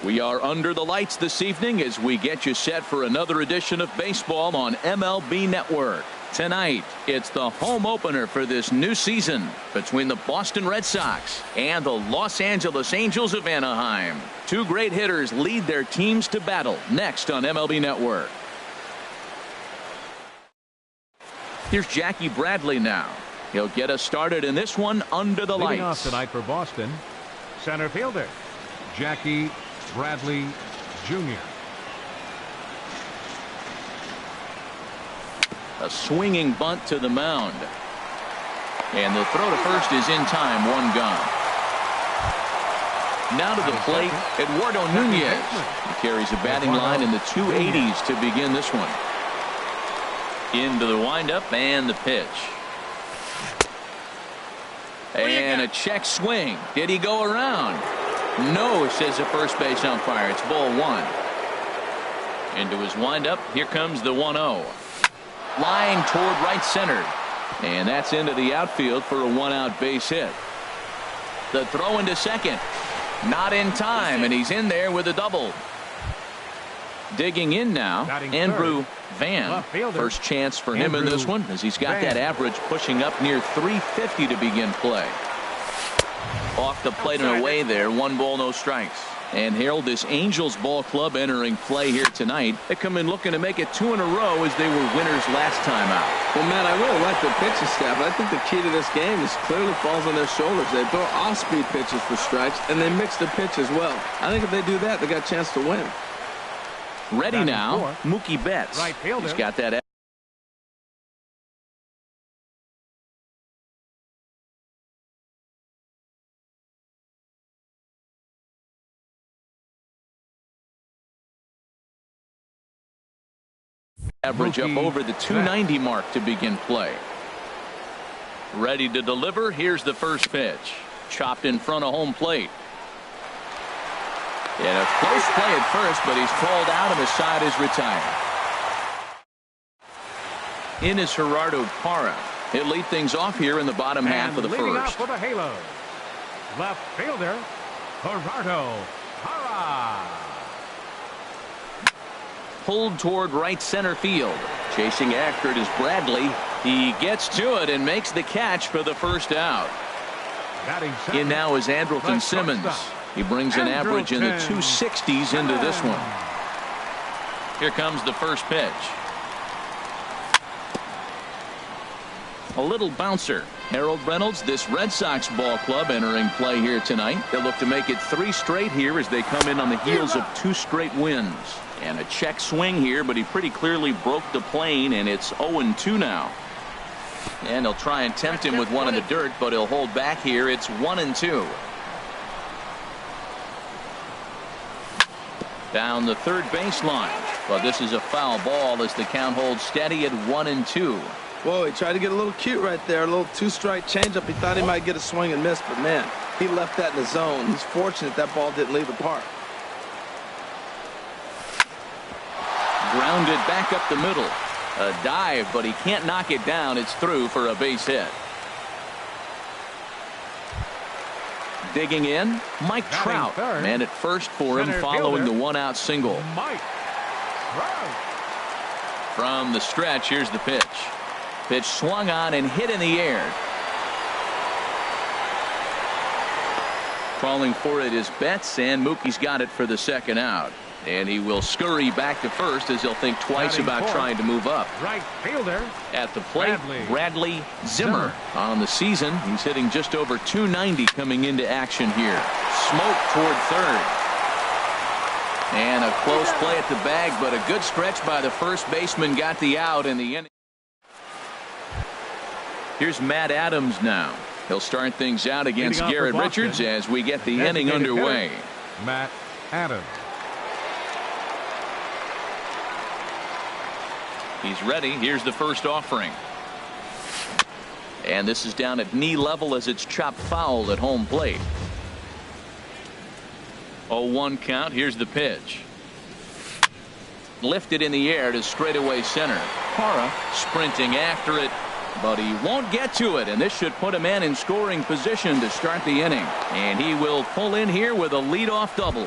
We are under the lights this evening as we get you set for another edition of baseball on MLB Network. Tonight, it's the home opener for this new season between the Boston Red Sox and the Los Angeles Angels of Anaheim. Two great hitters lead their teams to battle next on MLB Network. Here's Jackie Bradley now. He'll get us started in this one under the lights. Leading off tonight for Boston, center fielder Jackie Bradley Jr. A swinging bunt to the mound. And the throw to first is in time, one gone. Now to the plate, Eduardo Nunez. He carries a batting line in the 280s to begin this one. Into the windup and the pitch. And a check swing. Did he go around? No, says the first base umpire. It's ball one. Into his windup. Here comes the 1-0. Line toward right center. And that's into the outfield for a one-out base hit. The throw into second. Not in time, and he's in there with a double. Digging in now, Andrew Van. First chance for him in this one, as he's got that average pushing up near 350 to begin play. Off the plate and away there. 1 ball, no strikes. And Harold, this Angels ball club entering play here tonight. They come in looking to make it 2 in a row as they were winners last time out. Well, Matt, I really like their pitching staff. I think the key to this game is clearly falls on their shoulders. They throw off-speed pitches for strikes, and they mix the pitch as well. I think if they do that, they got a chance to win. Ready now, Mookie Betts. Right fielder. He's got that. Average up over the 290 mark to begin play. Ready to deliver. Here's the first pitch. Chopped in front of home plate. And a close play at first, but he's called out and the side is retired. In is Gerardo Parra. He'll lead things off here in the bottom half of the leading first. Out for the Halos, left fielder Gerardo Parra. Pulled toward right center field. Chasing after it is Bradley. He gets to it and makes the catch for the first out. In now is Andrelton Simmons. He brings an average in the 260s into this one. Here comes the first pitch. A little bouncer. Harold Reynolds, this Red Sox ball club entering play here tonight. They'll look to make it 3 straight here as they come in on the heels of 2 straight wins. And a check swing here, but he pretty clearly broke the plane, and it's 0-2 now. And they'll try and tempt him with one in the dirt, but he'll hold back here. It's 1-2. Down the third baseline. But this is a foul ball as the count holds steady at 1-2. Whoa, he tried to get a little cute right there. A little 2-strike changeup. He thought he might get a swing and miss, but man, he left that in the zone. He's fortunate that ball didn't leave the park. Grounded back up the middle. A dive, but he can't knock it down. It's through for a base hit. Digging in, Mike Trout. Man at first for him following the 1-out single. From the stretch, here's the pitch. Pitch swung on and hit in the air. Crawling for it is Betts, and Mookie's got it for the second out. And he will scurry back to first as he'll think twice about trying to move up. Right fielder. At the plate, Bradley Zimmer. On the season, he's hitting just over 290 coming into action here. Smoke toward third. And a close play at the bag, but a good stretch by the first baseman got the out in the inning. Here's Matt Adams now. He'll start things out against Garrett Richards as we get the inning underway. Matt Adams. He's ready. Here's the first offering. And this is down at knee level as it's chopped foul at home plate. 0-1 count. Here's the pitch. Lifted in the air to straightaway center. Parra sprinting after it, but he won't get to it, and this should put a man in scoring position to start the inning. And he will pull in here with a leadoff double.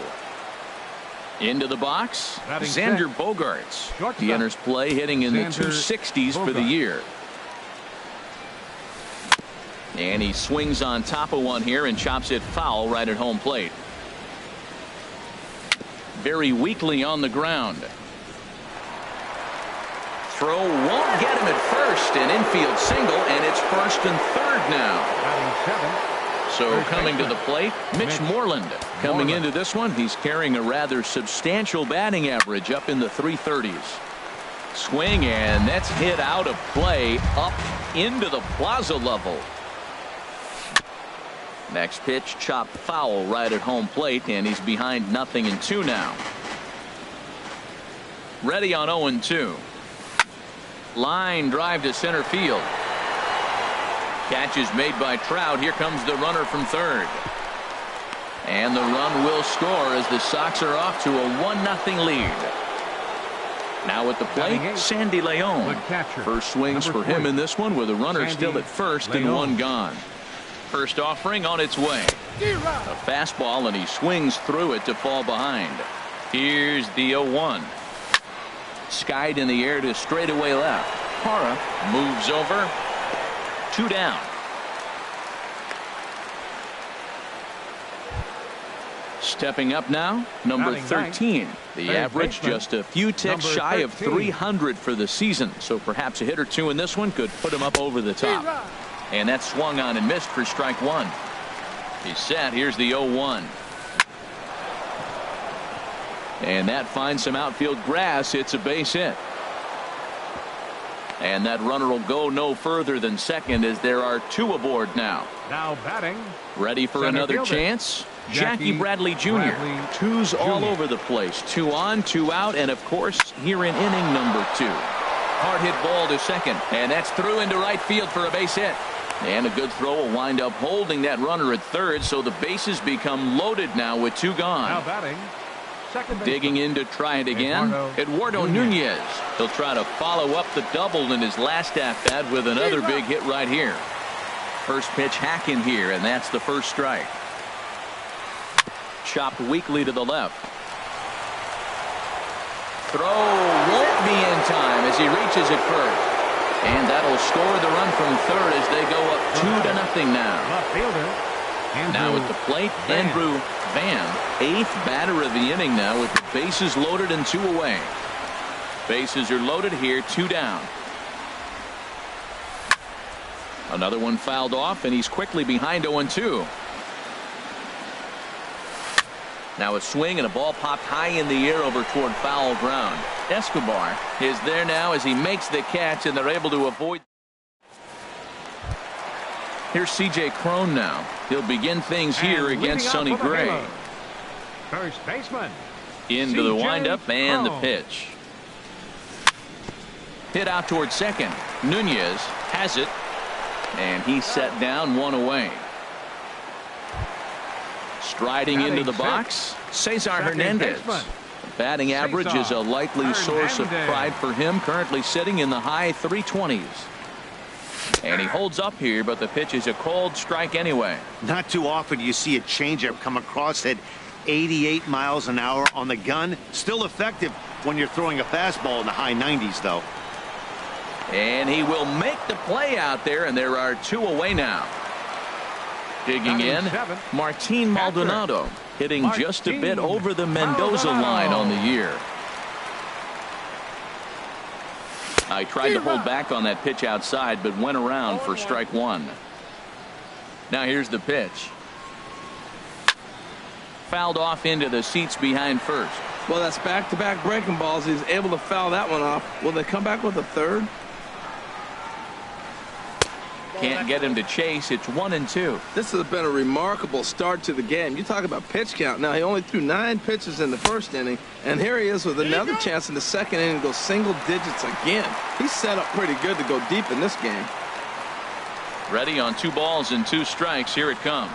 Into the box, Batting Xander set. Bogaerts. Shortstop. He enters play hitting in the Xander 260s for the Bogaerts. year. And he swings on top of one here and chops it foul right at home plate. Very weakly on the ground. Throw won't get him at first. An infield single, and it's first and third now. Batting seventh. So First coming to baseman. the plate, Mitch Moreland. Coming into this one, he's carrying a rather substantial batting average up in the 330s. Swing, and that's hit out of play up into the plaza level. Next pitch, chopped foul right at home plate, and he's behind 0-2 now. Ready on 0-2. Line drive to center field. Catch is made by Trout. Here comes the runner from third. And the run will score as the Sox are off to a 1-0 lead. Now at the plate, Sandy Leon. Good catcher. First swings Number for him 40. in this one with a runner Sandy still at first and Leon. one gone. First offering on its way. A fastball, and he swings through it to fall behind. Here's the 0-1. Skied in the air to straightaway left. Hara moves over. 2 down. Stepping up now, number Batting 13. ninth. The Third average baseman, just a few ticks number shy of 13. 300 for the season. So perhaps a hit or two in this one could put him up over the top. And that swung on and missed for strike one. He's set. Here's the 0-1. And that finds some outfield grass. It's a base hit. And that runner will go no further than second as there are 2 aboard now. Now batting. Ready for Center another fielder. chance. Jackie Jackie Bradley Jr. Bradley 2's all Jr. over the place. 2 on, 2 out, and of course here in inning number 2. Hard hit ball to second, and that's through into right field for a base hit. And a good throw will wind up holding that runner at third, so the bases become loaded now with 2 gone. Now batting. Second baseman. Digging in to try it again. Eduardo Nunez. He'll try to follow up the double in his last at-bat with another big hit right here. First pitch hack in here, and that's the first strike. Chopped weakly to the left. Throw won't be in time as he reaches it first. And that'll score the run from third as they go up 2-0 now. Left fielder. Now Andrew at the plate, Van. Andrew Van, 8th batter of the inning now with the bases loaded and 2 away. Bases are loaded here, 2 down. Another one fouled off, and he's quickly behind 0-2. Now a swing, and a ball popped high in the air over toward foul ground. Escobar is there now as he makes the catch, and they're able to avoid. Here's C.J. Cron now. He'll begin things here And against leading Sonny off for the Gray. Halos. First baseman. Into the C.J. windup and the Cron. pitch. Hit out toward second. Nunez has it, and he's set down 1 away. Striding into the box, Cesar Second Hernandez. baseman. Batting average is a likely source of Hernandez. pride for him, currently sitting in the high 320s. And he holds up here, but the pitch is a cold strike anyway. Not too often you see a changeup come across at 88 miles an hour on the gun. Still effective when you're throwing a fastball in the high 90s, though. And he will make the play out there, and there are 2 away now. Digging in, Batting seventh, Martin Maldonado, hitting just a bit over the Mendoza line on the year. I tried to hold back on that pitch outside, but went around for strike 1. Now here's the pitch. Fouled off into the seats behind first. Well, that's back-to-back breaking balls. He's able to foul that one off. Will they come back with a third? Can't get him to chase. It's 1-2. This has been a remarkable start to the game. You talk about pitch count. Now, he only threw 9 pitches in the first inning, and here he is with another chance in the second inning to go single digits again. He's set up pretty good to go deep in this game. Ready on 2 balls and 2 strikes. Here it comes.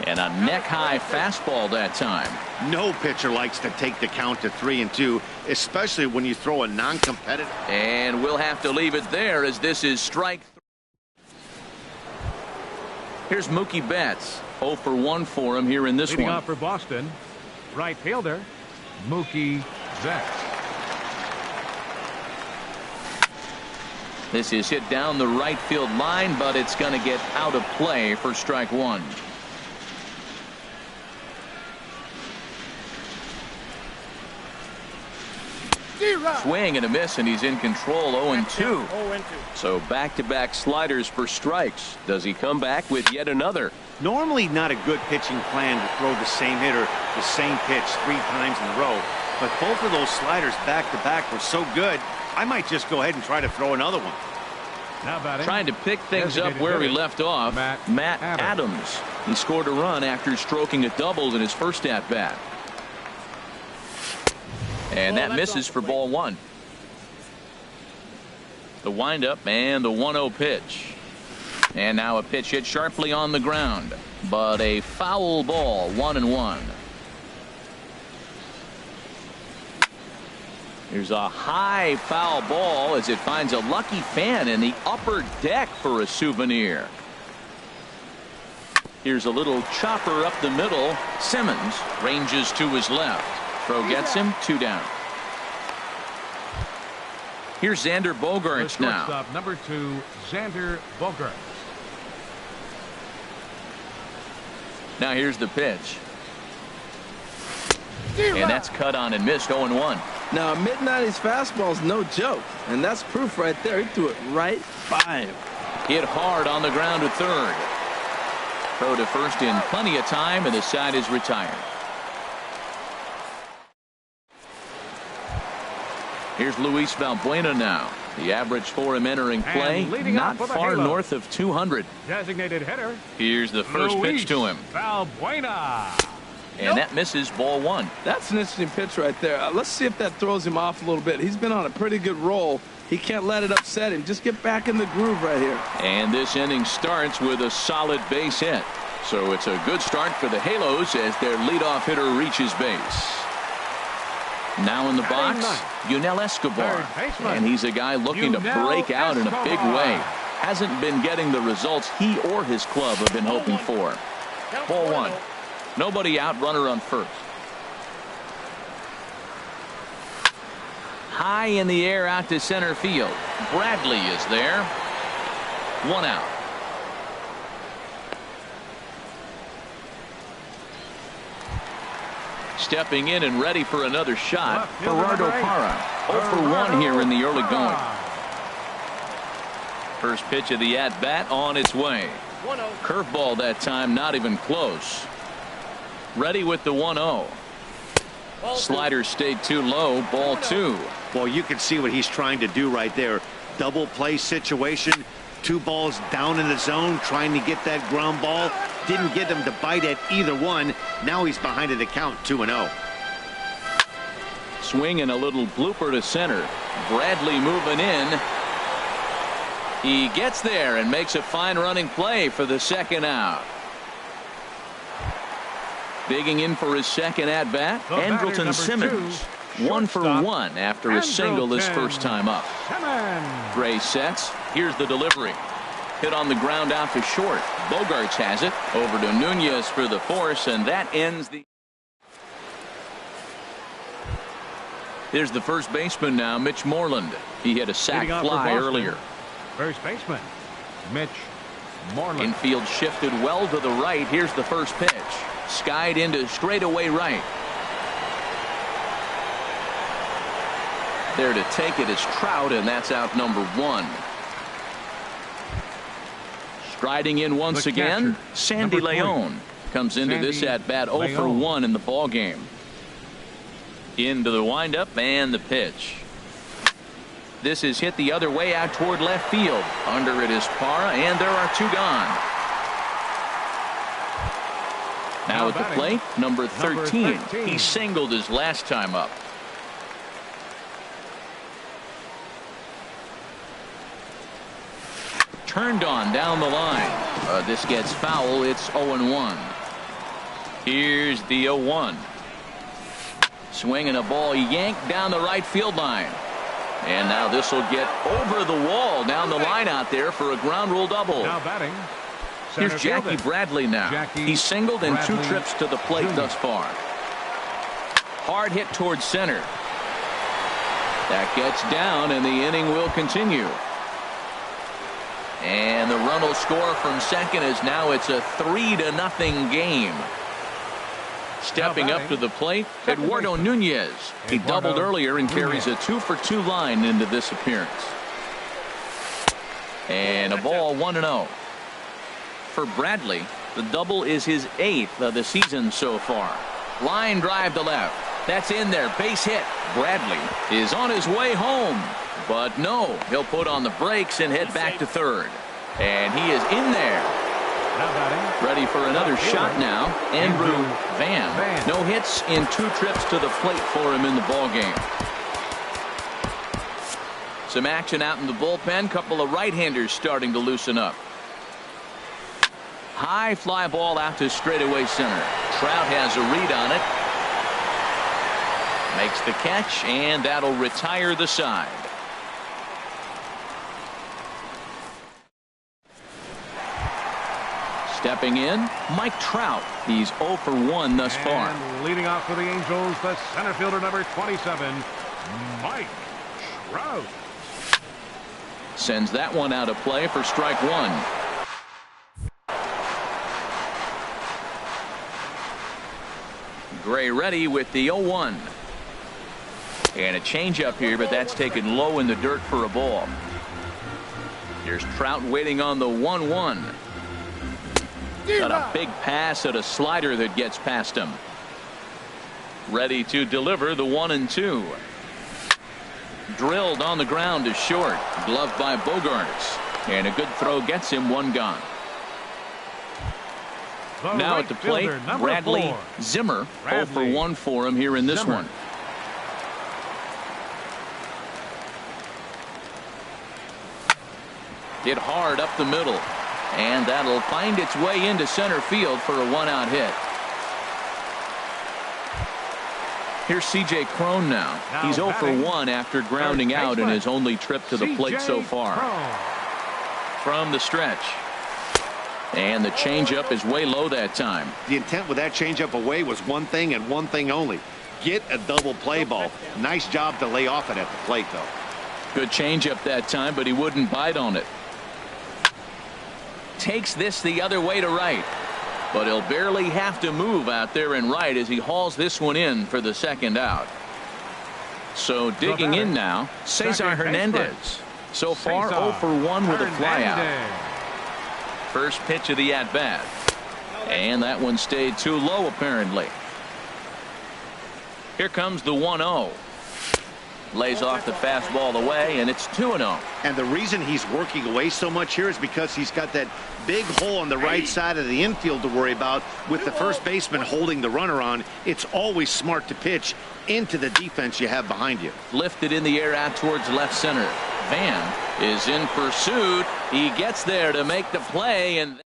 And a neck-high fastball that time. No pitcher likes to take the count to 3-2, especially when you throw a non-competitive. And we'll have to leave it there as this is strike 3. Here's Mookie Betts. 0 for 1 for him here in this Leading one. off for Boston. Right fielder. Mookie Betts. This is hit down the right field line, but it's going to get out of play for strike one. Swing and a miss, and he's in control. 0-2. So back-to-back sliders for strikes. Does he come back with yet another? Normally not a good pitching plan to throw the same hitter the same pitch 3 times in a row, but both of those sliders back-to-back were so good, I might just go ahead and try to throw another one. Now batting, trying to pick things up where he left off. Matt Adams. He scored a run after stroking a double in his first at-bat. And that misses for ball one. The windup and the 1-0 pitch. And now a pitch hit sharply on the ground, but a foul ball. 1-1. Here's a high foul ball as it finds a lucky fan in the upper deck for a souvenir. Here's a little chopper up the middle. Simmons ranges to his left. Throw gets him. 2 down. Here's Xander Bogaerts now. Number 2, Xander Bogaerts. Now here's the pitch. And that's cut on and missed. 0-1. Now, a mid-90s fastball is no joke, and that's proof right there. He threw it right by him. Hit hard on the ground to third. Throw to first in plenty of time, and the side is retired. Here's Luis Valbuena now. The average for him entering play, not far north of 200. Designated hitter. Here's the first pitch to him. Valbuena. And that misses. Ball one. That's an interesting pitch right there. Let's see if that throws him off a little bit. He's been on a pretty good roll. He can't let it upset him. Just get back in the groove right here. And this inning starts with a solid base hit. So it's a good start for the Halos as their leadoff hitter reaches base. Now in the box, Yunel Escobar. And he's a guy looking to break out in a big way. Hasn't been getting the results he or his club have been hoping for. Ball one. Nobody out, runner on first. High in the air out to center field. Bradley is there. 1 out. Stepping in and ready for another shot, Gerardo Parra. 0 for 1 here in the early going. First pitch of the at-bat on its way. Curveball that time, not even close. Ready with the 1-0. Slider stayed too low. Ball 2. Well, you can see what he's trying to do right there. Double play situation. 2 balls down in the zone, trying to get that ground ball. Didn't get him to bite at either one. Now he's behind in the count. 2-0. Swing and a little blooper to center. Bradley moving in. He gets there and makes a fine running play for the second out. Digging in for his second at bat, Andrelton Simmons. 1 for 1 after a single this first time up. Gray sets. Here's the delivery. Hit on the ground out to short. Bogaerts has it. Over to Nunez for the force, and that ends the. Here's the first baseman now, Mitch Moreland. He hit a sac fly earlier. First baseman, Mitch Moreland. Infield shifted well to the right. Here's the first pitch. Skied into straightaway right. There to take it is Trout, and that's out number 1. Striding in once again, Sandy Leon comes into this at bat 0 for 1 in the ball game. Into the windup and the pitch. This is hit the other way out toward left field. Under it is Parra, and there are 2 gone. Now at the plate, number 13. He singled his last time up. Turned on down the line. This gets foul. It's 0-1. Here's the 0-1. Swinging a ball yanked down the right field line. And now this will get over the wall down the line out there for a ground rule double. Now batting. Here's Jackie Bradley now. He's singled in 2 trips to the plate thus far. Hard hit towards center. That gets down, and the inning will continue. And the run will score from second as now it's a 3-0 game. Stepping up to the plate, Eduardo Nunez. He doubled earlier and carries a 2-for-2 line into this appearance. And a ball 1-0. For Bradley, the double is his 8th of the season so far. Line drive to left. That's in there. Base hit. Bradley is on his way home. But no, he'll put on the brakes and head back to third. And he is in there. Ready for another shot now. Andrew Van. No hits in 2 trips to the plate for him in the ballgame. Some action out in the bullpen. Couple of right-handers starting to loosen up. High fly ball out to straightaway center. Trout has a read on it. Makes the catch, and that'll retire the side. Stepping in, Mike Trout. He's 0 for 1 thus far. And leading off for the Angels, the center fielder number 27, Mike Trout. Sends that one out of play for strike 1. Gray ready with the 0-1. And a changeup here, but that's taken low in the dirt for a ball. Here's Trout waiting on the 1-1. Got a big pass at a slider that gets past him. Ready to deliver the 1-2. Drilled on the ground to short. Gloved by Bogaerts. And a good throw gets him 1 gone. Now at the plate, Bradley Zimmer. 0 for 1 for him here in this one. Hit hard up the middle. And that'll find its way into center field for a 1-out hit. Here's C.J. Cron now. He's 0 for 1 after grounding out in his only trip to the plate so far. From the stretch. And the changeup is way low that time. The intent with that changeup away was one thing and one thing only. Get a double play ball. Nice job to lay off it at the plate, though. Good changeup that time, but he wouldn't bite on it. Takes this the other way to right. But he'll barely have to move out there in right as he hauls this one in for the 2nd out. So digging in now, Cesar Hernandez. So far 0 for 1 with a flyout. First pitch of the at-bat. And that one stayed too low apparently. Here comes the 1-0. Lays off the fastball away, and it's 2-0. And the reason he's working away so much here is because he's got that big hole on the right side of the infield to worry about. With the first baseman holding the runner on, it's always smart to pitch into the defense you have behind you. Lifted in the air out towards left center. Van is in pursuit. He gets there to make the play, and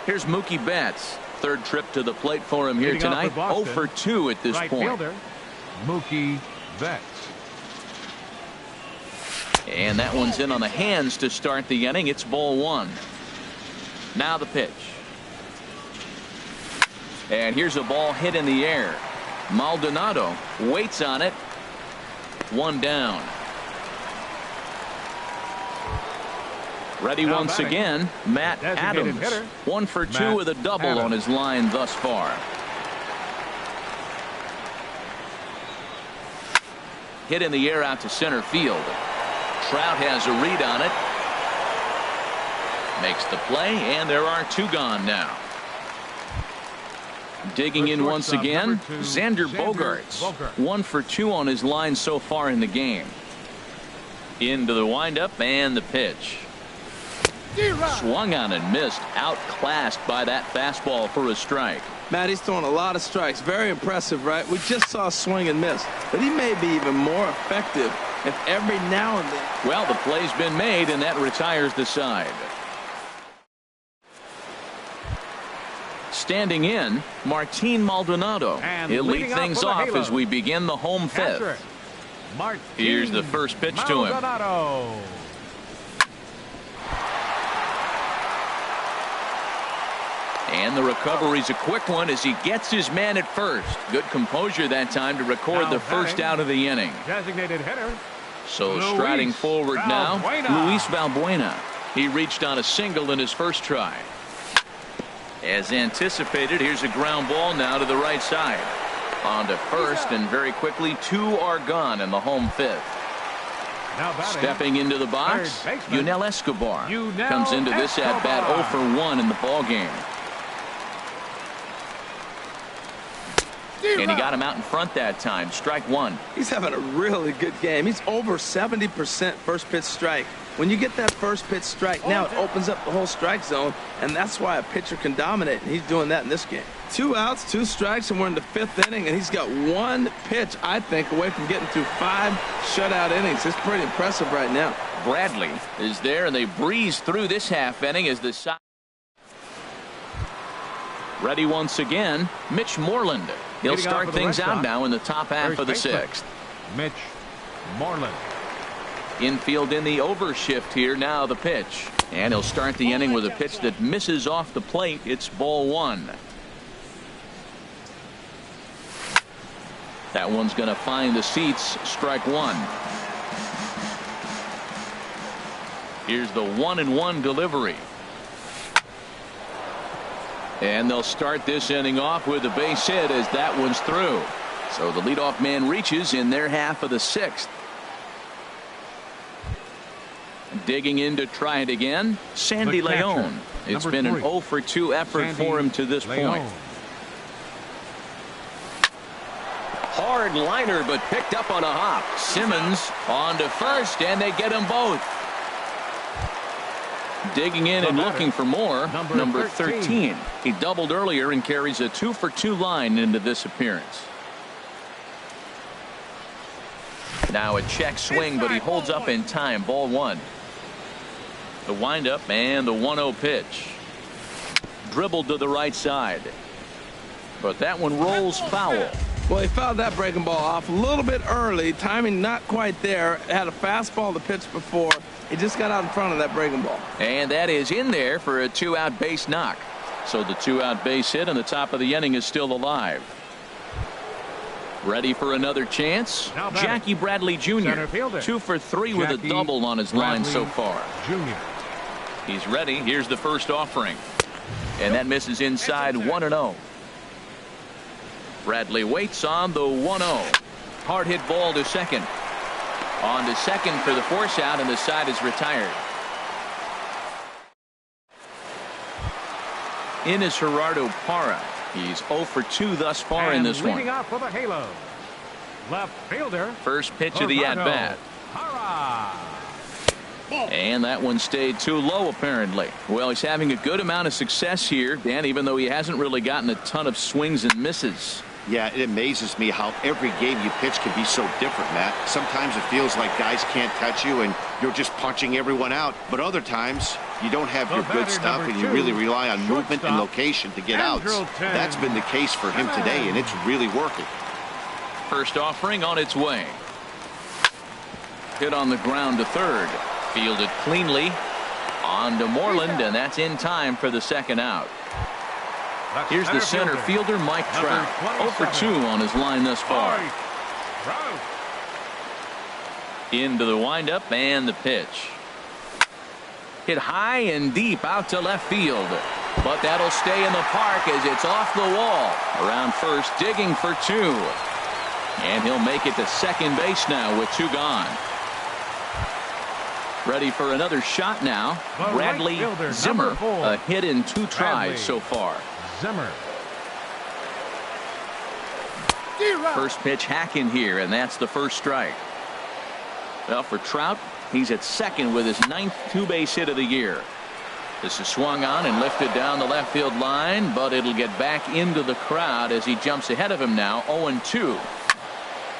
here's Mookie Betts. 3rd trip to the plate for him here tonight. 0 for 2 at this point. Mookie Betts. And that one's in on the hands to start the inning. It's ball 1. Now the pitch. And here's a ball hit in the air. Maldonado waits on it. 1 down. Ready once again, Matt Adams. 1 for 2 with a double on his line thus far. Hit in the air out to center field. Trout has a read on it. Makes the play, and there are 2 gone now. Digging in once again, Xander Bogaerts. 1 for 2 on his line so far in the game. Into the windup and the pitch. Swung on and missed. Outclassed by that fastball for a strike. Matt, he's throwing a lot of strikes. Very impressive, right? We just saw swing and miss. But he may be even more effective if every now and then. Well, the play's been made, and that retires the side. Standing in, Martin Maldonado. He'll lead things off as we begin the home 5th. Here's the first pitch to him. And the recovery's a quick one as he gets his man at first. Good composure that time to record the first out of the inning. Designated hitter. So striding forward now, Luis Valbuena. He reached on a single in his first try. As anticipated, here's a ground ball now to the right side. On to first, and very quickly, 2 are gone in the home fifth. Stepping into the box, Yunel Escobar comes into this at-bat 0 for 1 in the ballgame. And he got him out in front that time. Strike 1. He's having a really good game. He's over 70% first pitch strike. When you get that first pitch strike, now it opens up the whole strike zone, and that's why a pitcher can dominate, and he's doing that in this game. 2 outs, 2 strikes, and we're in the 5th inning, and he's got 1 pitch, I think, away from getting through 5 shutout innings. It's pretty impressive right now. Bradley is there, and they breeze through this half inning as the side. Ready once again, Mitch Moreland. He'll start things out now in the top half of the 6th. Mitch Moreland. Infield in the overshift here. Now the pitch. And he'll start the inning with a pitch that misses off the plate. It's ball 1. That one's going to find the seats. Strike 1. Here's the 1-1 delivery. And they'll start this inning off with a base hit as that one's through. So the leadoff man reaches in their half of the 6th. Digging in to try it again, Sandy Leon. It's been an 0 for 2 effort for him to this point. Hard liner, but picked up on a hop. Simmons on to first, and they get them both. Digging in and looking for more, number 13. He doubled earlier and carries a 2 for 2 line into this appearance. Now a check swing, but he holds up in time. Ball 1. The windup and the 1-0 pitch. Dribbled to the right side. But that one rolls foul. Well, he fouled that breaking ball off a little bit early. Timing not quite there. Had a fastball the pitch before. He just got out in front of that breaking ball. And that is in there for a 2-out base knock. So the 2-out base hit on the top of the inning is still alive. Ready for another chance? Jackie Bradley Jr. 2 for 3 with a double on his line so far. He's ready. Here's the first offering. And that misses inside 1-0. Bradley waits on the 1-0. Hard hit ball to second. On to second for the force out, and the side is retired. In is Gerardo Parra. He's 0 for 2 thus far in this one. Leading off for the Halos, left fielder. First pitch of the at-bat. And that one stayed too low, apparently. Well, he's having a good amount of success here, Dan, even though he hasn't really gotten a ton of swings and misses. Yeah, it amazes me how every game you pitch can be so different, Matt. Sometimes it feels like guys can't touch you and you're just punching everyone out. But other times you don't have your good stuff and you really rely on movement and location to get outs. That's been the case for him today, and it's really working. First offering on its way. Hit on the ground to third. Fielded cleanly. On to Moreland, and that's in time for the second out. Here's the center fielder, Mike Trout. 0 for 2 on his line thus far. Into the windup and the pitch. Hit high and deep out to left field. But that'll stay in the park as it's off the wall. Around first, digging for 2. And he'll make it to second base now with 2 gone. Ready for another shot now. Bradley Zimmer. A hit in 2 tries so far. Zimmer. First pitch hacking here, and that's the first strike. Well, for Trout, he's at second with his 9th 2-base hit of the year. This is swung on and lifted down the left field line, but it'll get back into the crowd as he jumps ahead of him now. 0-2.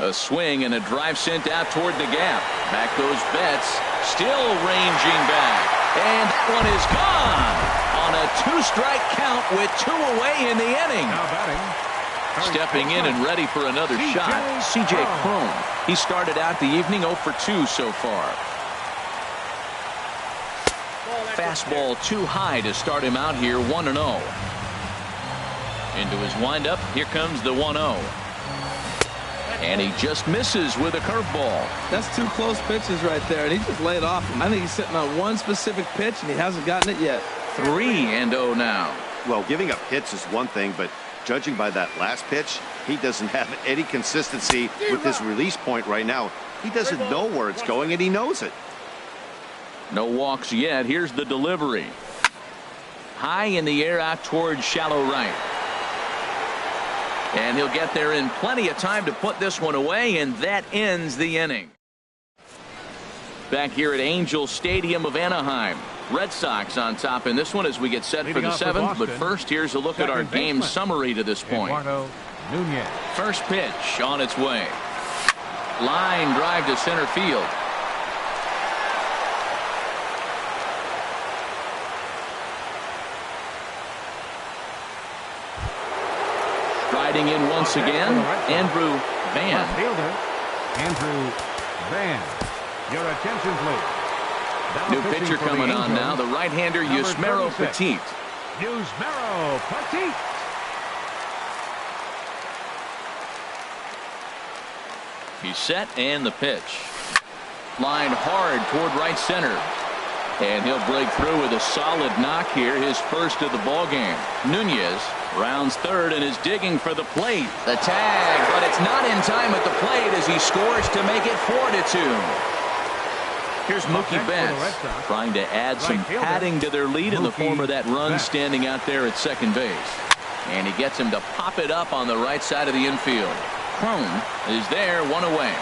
A swing and a drive sent out toward the gap. Back goes Betts, still ranging back, and that one is gone on a 2-strike count with 2 away in the inning. Stepping in and ready for another shot, C.J. Cron. He started out the evening 0 for 2 so far. Fastball too high to start him out here. 1-0. Into his windup. Here comes the 1-0. And he just misses with a curveball. That's two close pitches right there, and he just laid off him. I think he's sitting on one specific pitch, and he hasn't gotten it yet. 3-0 now. Well, giving up hits is one thing, but judging by that last pitch, he doesn't have any consistency with his release point right now. He doesn't know where it's going, and he knows it. No walks yet. Here's the delivery. High in the air out towards shallow right. And he'll get there in plenty of time to put this one away, and that ends the inning. Back here at Angel Stadium of Anaheim. Red Sox on top in this one as we get set for the 7th. But first, here's a look at our game summary to this point. First pitch on its way. Line drive to center field. Striding in once again, Andrew Van. Andrew Van. Your attention, please. New pitcher coming on now, the right-hander Yusmeiro Petit. Yusmeiro Petit. He's set, and the pitch. Line hard toward right center. And he'll break through with a solid knock here, his first of the ball game. Nunez rounds third and is digging for the plate. The tag, but it's not in time at the plate as he scores to make it 4-2. Here's Mookie Betts trying to add some padding to their lead in the form of that run standing out there at second base. And he gets him to pop it up on the right side of the infield. Crone is there, one away.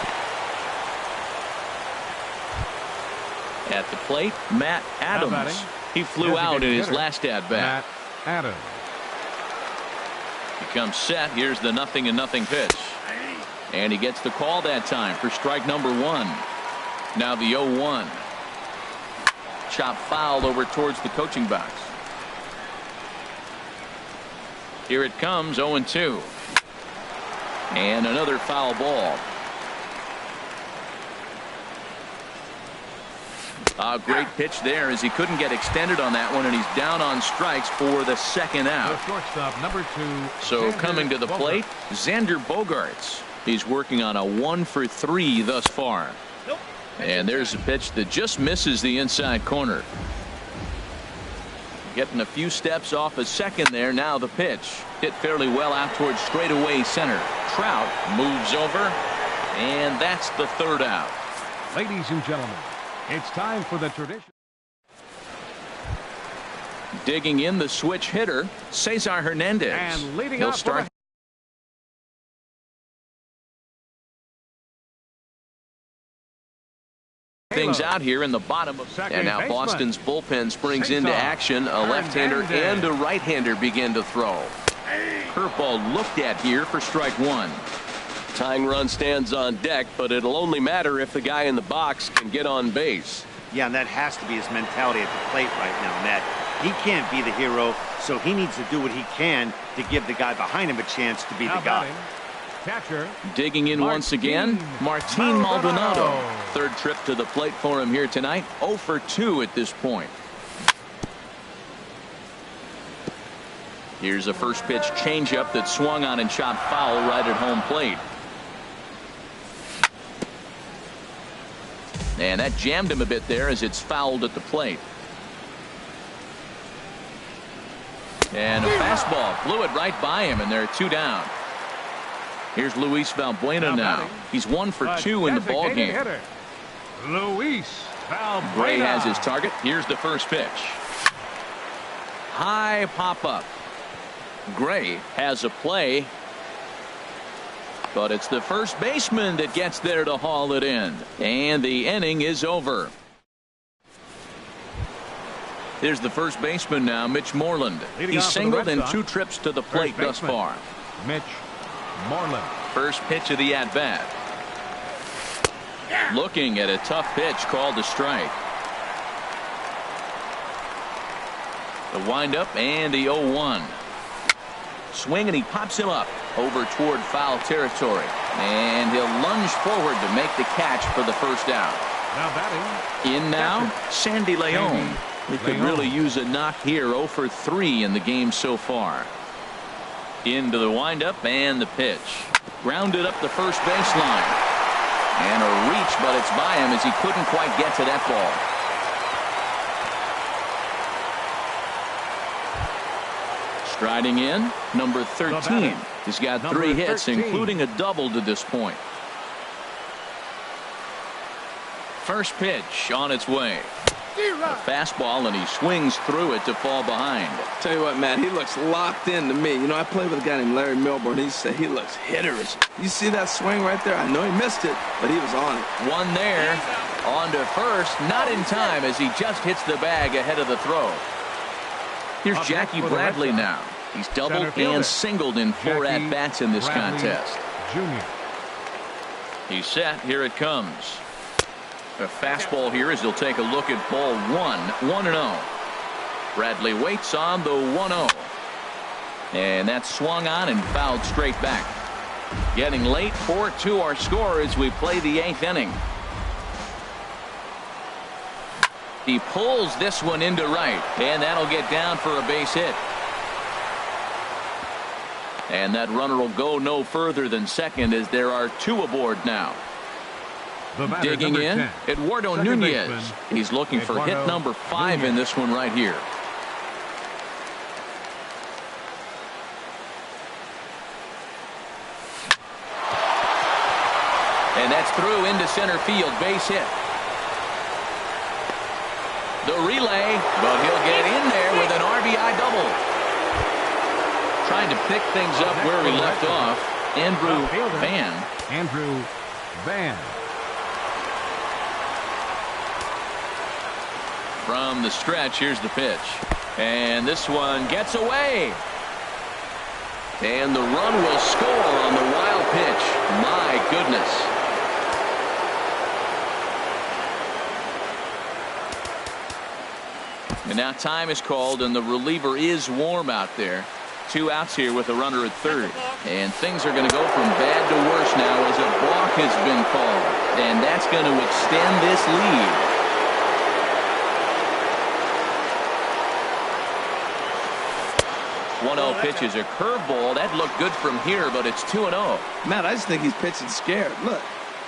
At the plate, Matt Adams. He flew out in his last at-bat. Adams. He comes set. Here's the 0-0 pitch. And he gets the call that time for strike number 1. Now the 0-1. Chop foul over towards the coaching box. Here it comes, 0-2. And another foul ball. A great pitch there as he couldn't get extended on that one, and he's down on strikes for the second out. Shortstop number 2. So coming to the plate, Xander Bogaerts. He's working on a 1-for-3 thus far. And there's a pitch that just misses the inside corner. Getting a few steps off a second there. Now the pitch hit fairly well out towards straightaway center. Trout moves over, and that's the third out. Ladies and gentlemen, it's time for the tradition. Digging in the switch hitter, Cesar Hernandez. And leading He'll off start things out here in the bottom of second. And now baseman. Boston's bullpen springs into action. A left-hander and a right-hander begin to throw. Curveball looked at here for strike 1. Tying run stands on deck, but it'll only matter if the guy in the box can get on base. Yeah, and that has to be his mentality at the plate right now, Matt. He can't be the hero, so he needs to do what he can to give the guy behind him a chance to be the guy. Catcher. Digging in once again, Martin Maldonado. Third trip to the plate for him here tonight. 0-for-2 at this point. Here's a first pitch changeup that swung on and chopped foul right at home plate. And that jammed him a bit there as it's fouled at the plate. And a fastball flew it right by him, and they're 2 down. Here's Luis Valbuena now. He's 1-for-2 in the ball game. Luis Valbuena. Gray has his target. Here's the first pitch. High pop-up. Gray has a play, but it's the first baseman that gets there to haul it in. And the inning is over. Here's the first baseman now, Mitch Moreland. He's singled in 2 trips to the plate thus far. Mitch Moreland. First pitch of the at-bat. Looking at a tough pitch called a strike. The windup and the 0-1. Swing, and he pops him up over toward foul territory. And he'll lunge forward to make the catch for the first out. Now batting. In now, Sandy Leon. He could really use a knock here. 0-for-3 in the game so far. Into the windup and the pitch. Grounded up the first baseline. And a reach, but it's by him as he couldn't quite get to that ball. Striding in, number 13. He's got 3 hits, including a double to this point. First pitch on its way. A fastball, and he swings through it to fall behind. Tell you what, Matt, he looks locked in to me. You know, I played with a guy named Larry Milburn. He said he looks hitterish. You see that swing right there? I know he missed it, but he was on it. One there, on to first, not in time as he just hits the bag ahead of the throw. Here's Jackie Bradley now. He's doubled and singled in 4 at-bats in this contest. Jr. He's set. Here it comes. A fastball here as he'll take a look at ball 1. 1-0. Bradley waits on the 1-0. And that's swung on and fouled straight back. Getting late, 4-2 our score as we play the 8th inning. He pulls this one into right, and that'll get down for a base hit. And that runner will go no further than second as there are 2 aboard now. Digging in, 10, Eduardo Nunez. He's looking for hit number 5 in this one right here. And that's through into center field, base hit. The relay, but he'll get in there with an RBI double. Trying to pick things up where he left off, Andrew Van. From the stretch, here's the pitch. And this one gets away. And the run will score on the wild pitch. My goodness. And now time is called, and the reliever is warm out there. 2 outs here with a runner at third. And things are going to go from bad to worse now as a balk has been called. And that's going to extend this lead. 1-0 pitch is a curveball. That looked good from here, but it's 2-0. Matt, I just think he's pitching scared. Look,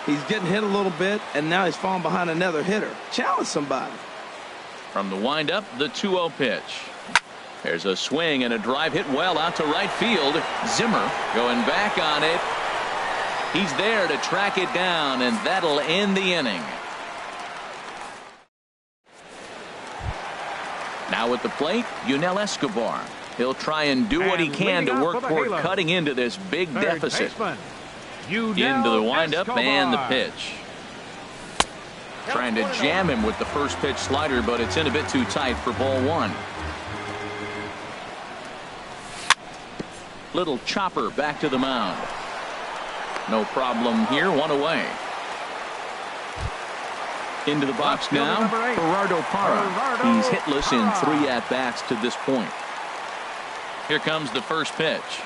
he's getting hit a little bit, and now he's falling behind another hitter. Challenge somebody. From the windup, the 2-0 pitch. There's a swing and a drive hit well out to right field. Zimmer going back on it. He's there to track it down, and that'll end the inning. Now at the plate, Yunel Escobar. He'll try and do what he can to work toward cutting into this big deficit. Into the windup and the pitch. Trying to jam him with the first pitch slider, but it's in a bit too tight for ball 1. Little chopper back to the mound. No problem here, 1 away. Into the box now, Gerardo Parra. He's hitless in 3 at-bats to this point. Here comes the first pitch.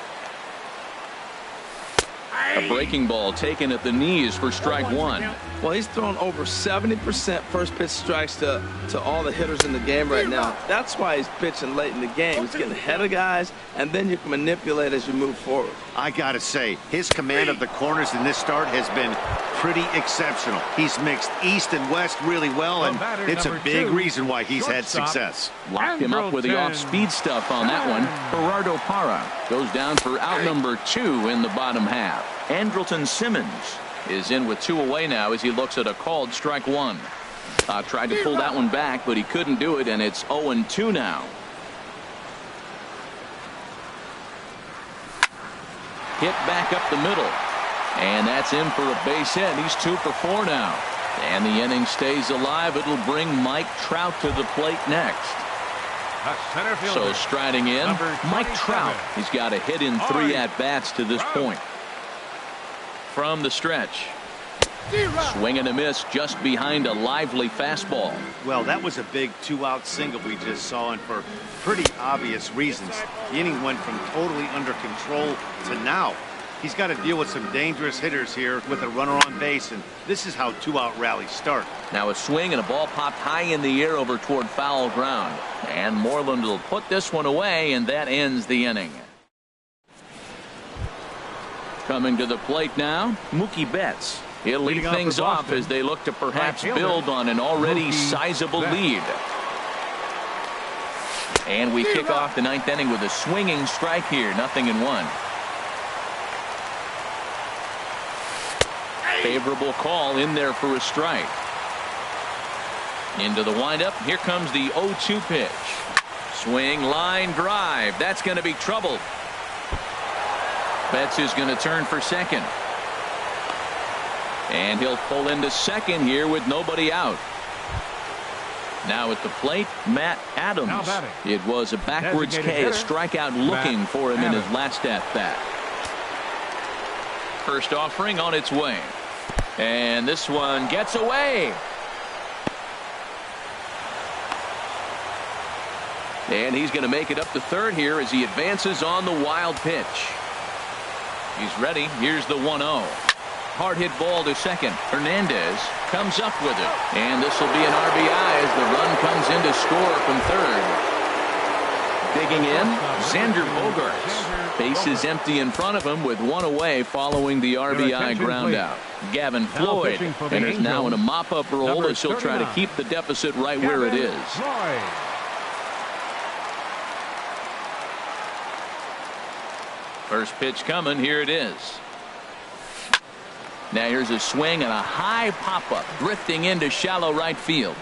A breaking ball taken at the knees for strike 1. Well, he's thrown over 70% first pitch strikes to all the hitters in the game right now. That's why he's pitching late in the game. He's getting ahead of guys, and then you can manipulate as you move forward. I got to say, his command of the corners in this start has been pretty exceptional. He's mixed east and west really well, and it's a big reason why he's had success. Locked him up with the off-speed stuff on that one. Gerardo Parra goes down for out number 2 in the bottom half. Andrelton Simmons is in with 2 away now as he looks at a called strike 1. Tried to pull that one back, but he couldn't do it, and it's 0-2 now. Hit back up the middle, and that's in for a base hit. He's 2 for 4 now, and the inning stays alive. It'll bring Mike Trout to the plate next. So striding in, Mike Trout. He's got a hit in 3 at-bats to this point. From the stretch. Swing and a miss just behind a lively fastball. Well, that was a big 2-out single we just saw, and for pretty obvious reasons. The inning went from totally under control to now. He's got to deal with some dangerous hitters here with a runner on base, and this is how 2-out rallies start. Now a swing and a ball popped high in the air over toward foul ground. And Moreland will put this one away, and that ends the inning. Coming to the plate now, Mookie Betts. He'll lead things off as they look to perhaps build on an already sizable lead. And we kick off the ninth inning with a swinging strike here, 0-1. Favorable call in there for a strike. Into the windup. Here comes the 0-2 pitch. Swing, line, drive. That's going to be trouble. Betts is going to turn for second. And he'll pull into second here with nobody out. Now at the plate, Matt Adams. It was a backwards K, a strikeout looking for him in his last at-bat. First offering on its way. And this one gets away. And he's going to make it up to third here as he advances on the wild pitch. He's ready. Here's the 1-0. Hard hit ball to second. Hernandez comes up with it. And this will be an RBI as the run comes in to score from third. Digging in, Xander Bogaerts. Base is empty in front of him with one away following the RBI ground out. Gavin Floyd enters now in a mop-up role as he'll try to keep the deficit right where it is. First pitch coming. Here it is. Now here's a swing and a high pop-up drifting into shallow right field.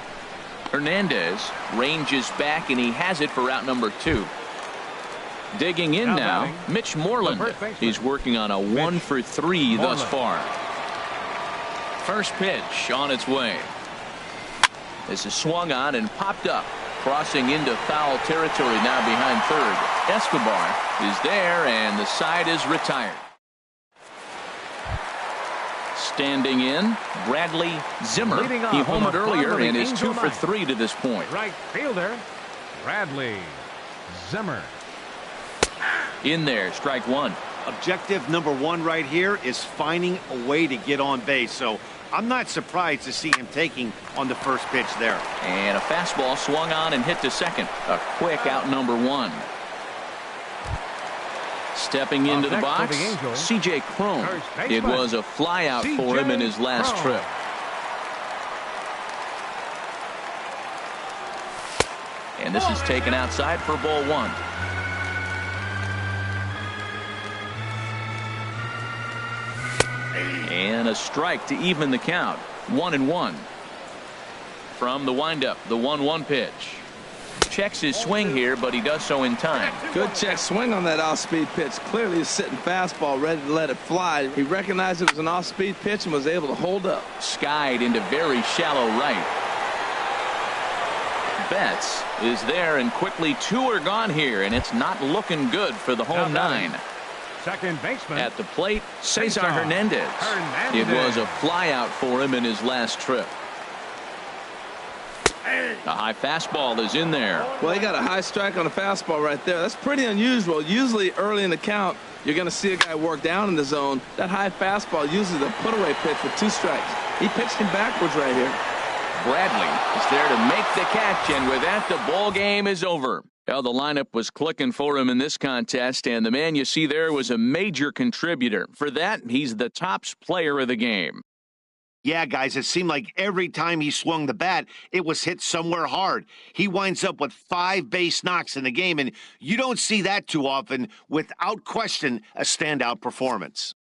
Hernandez ranges back and he has it for out number 2. Digging in now, Mitch Moreland. He's working on a 1-for-3 thus far. First pitch on its way. This is swung on and popped up. Crossing into foul territory now behind third. Escobar is there and the side is retired. Standing in, Bradley Zimmer. He homered earlier and is 2-for-3 to this point. Right fielder, Bradley Zimmer. In there, strike one. Objective number 1 right here is finding a way to get on base. So I'm not surprised to see him taking on the first pitch there. And a fastball swung on and hit to second. A quick out number 1. Stepping into the box, C.J. Cron. It was a flyout for him in his last trip. And this is taken outside for ball 1. And a strike to even the count. 1-1. From the windup, the 1-1 pitch. Checks his swing here, but he does so in time. Good check swing on that off-speed pitch. Clearly a sitting fastball ready to let it fly. He recognized it was an off-speed pitch and was able to hold up. Skied into very shallow right. Betts is there, and quickly 2 are gone here, and it's not looking good for the home 9. Second baseman. At the plate, Cesar Hernandez. It was a flyout for him in his last trip. A high fastball is in there. Well, he got a high strike on a fastball right there. That's pretty unusual. Usually early in the count, you're going to see a guy work down in the zone. That high fastball usually the put-away pitch with 2 strikes. He pitched him backwards right here. Bradley is there to make the catch, and with that, the ball game is over. Well, the lineup was clicking for him in this contest, and the man you see there was a major contributor. For that, he's the top player of the game. Yeah, guys, it seemed like every time he swung the bat, it was hit somewhere hard. He winds up with 5 base knocks in the game, and you don't see that too often. Without question, a standout performance.